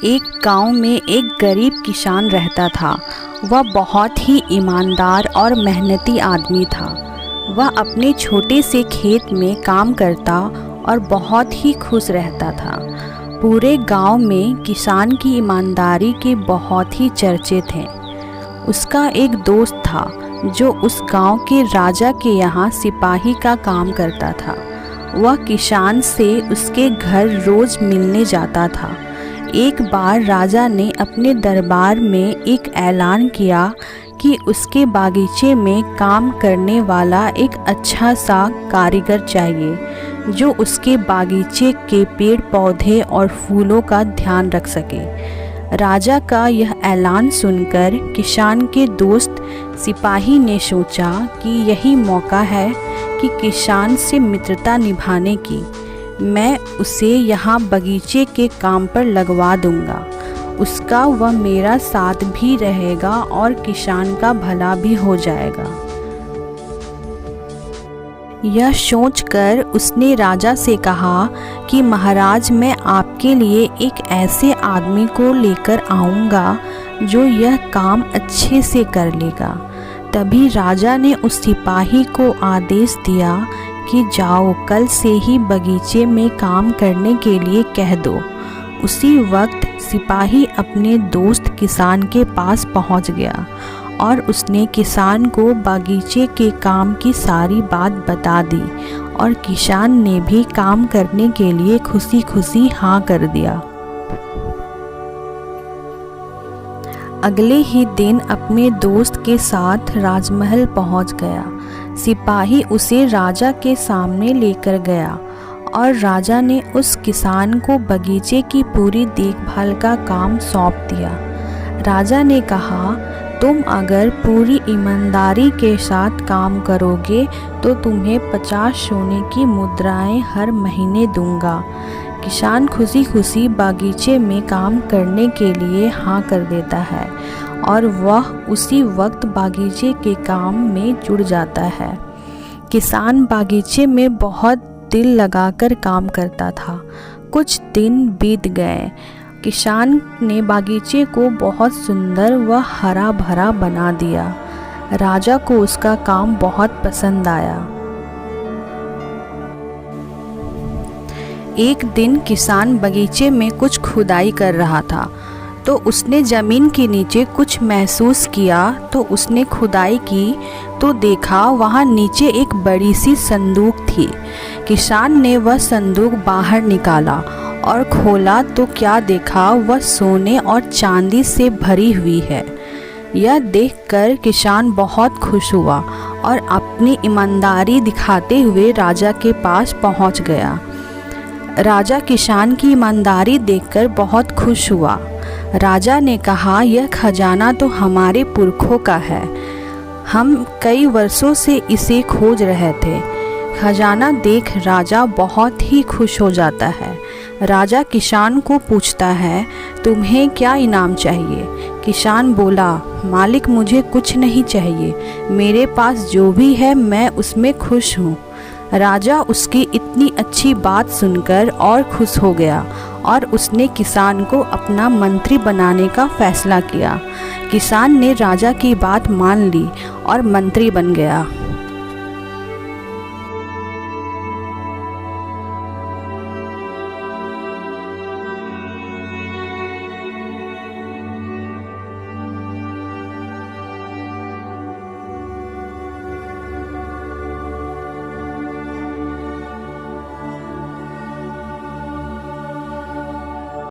एक गांव में एक गरीब किसान रहता था। वह बहुत ही ईमानदार और मेहनती आदमी था। वह अपने छोटे से खेत में काम करता और बहुत ही खुश रहता था। पूरे गांव में किसान की ईमानदारी के बहुत ही चर्चे थे। उसका एक दोस्त था जो उस गांव के राजा के यहाँ सिपाही का काम करता था। वह किसान से उसके घर रोज मिलने जाता था। एक बार राजा ने अपने दरबार में एक ऐलान किया कि उसके बागीचे में काम करने वाला एक अच्छा सा कारीगर चाहिए जो उसके बागीचे के पेड़ पौधे और फूलों का ध्यान रख सके। राजा का यह ऐलान सुनकर किसान के दोस्त सिपाही ने सोचा कि यही मौका है कि किसान से मित्रता निभाने की। मैं उसे यहाँ बगीचे के काम पर लगवा दूँगा। उसका वह मेरा साथ भी रहेगा और किसान का भला भी हो जाएगा। यह सोचकर उसने राजा से कहा कि महाराज, मैं आपके लिए एक ऐसे आदमी को लेकर आऊँगा जो यह काम अच्छे से कर लेगा। तभी राजा ने उस सिपाही को आदेश दिया कि जाओ, कल से ही बगीचे में काम करने के लिए कह दो। उसी वक्त सिपाही अपने दोस्त किसान के पास पहुंच गया और उसने किसान को बागीचे के काम की सारी बात बता दी और किसान ने भी काम करने के लिए खुशी खुशी हाँ कर दिया। अगले ही दिन अपने दोस्त के साथ राजमहल पहुंच गया। सिपाही उसे राजा के सामने लेकर गया और राजा ने उस किसान को बगीचे की पूरी देखभाल का काम सौंप दिया। राजा ने कहा, तुम अगर पूरी ईमानदारी के साथ काम करोगे तो तुम्हें 50 सोने की मुद्राएं हर महीने दूंगा। किसान खुशी खुशी बागीचे में काम करने के लिए हाँ कर देता है और वह उसी वक्त बागीचे के काम में जुड़ जाता है। किसान बागीचे में बहुत दिल लगाकर काम करता था। कुछ दिन बीत गए। किसान ने बागीचे को बहुत सुंदर व हरा भरा बना दिया। राजा को उसका काम बहुत पसंद आया। एक दिन किसान बगीचे में कुछ खुदाई कर रहा था तो उसने ज़मीन के नीचे कुछ महसूस किया। तो उसने खुदाई की तो देखा वहाँ नीचे एक बड़ी सी संदूक थी। किसान ने वह संदूक बाहर निकाला और खोला तो क्या देखा, वह सोने और चांदी से भरी हुई है। यह देखकर किसान बहुत खुश हुआ और अपनी ईमानदारी दिखाते हुए राजा के पास पहुँच गया। राजा किसान की ईमानदारी देखकर बहुत खुश हुआ। राजा ने कहा, यह खजाना तो हमारे पुरखों का है। हम कई वर्षों से इसे खोज रहे थे। खजाना देख राजा बहुत ही खुश हो जाता है। राजा किसान को पूछता है, तुम्हें क्या इनाम चाहिए? किसान बोला, मालिक, मुझे कुछ नहीं चाहिए। मेरे पास जो भी है मैं उसमें खुश हूँ। राजा उसकी इतनी अच्छी बात सुनकर और खुश हो गया और उसने किसान को अपना मंत्री बनाने का फैसला किया। किसान ने राजा की बात मान ली और मंत्री बन गया।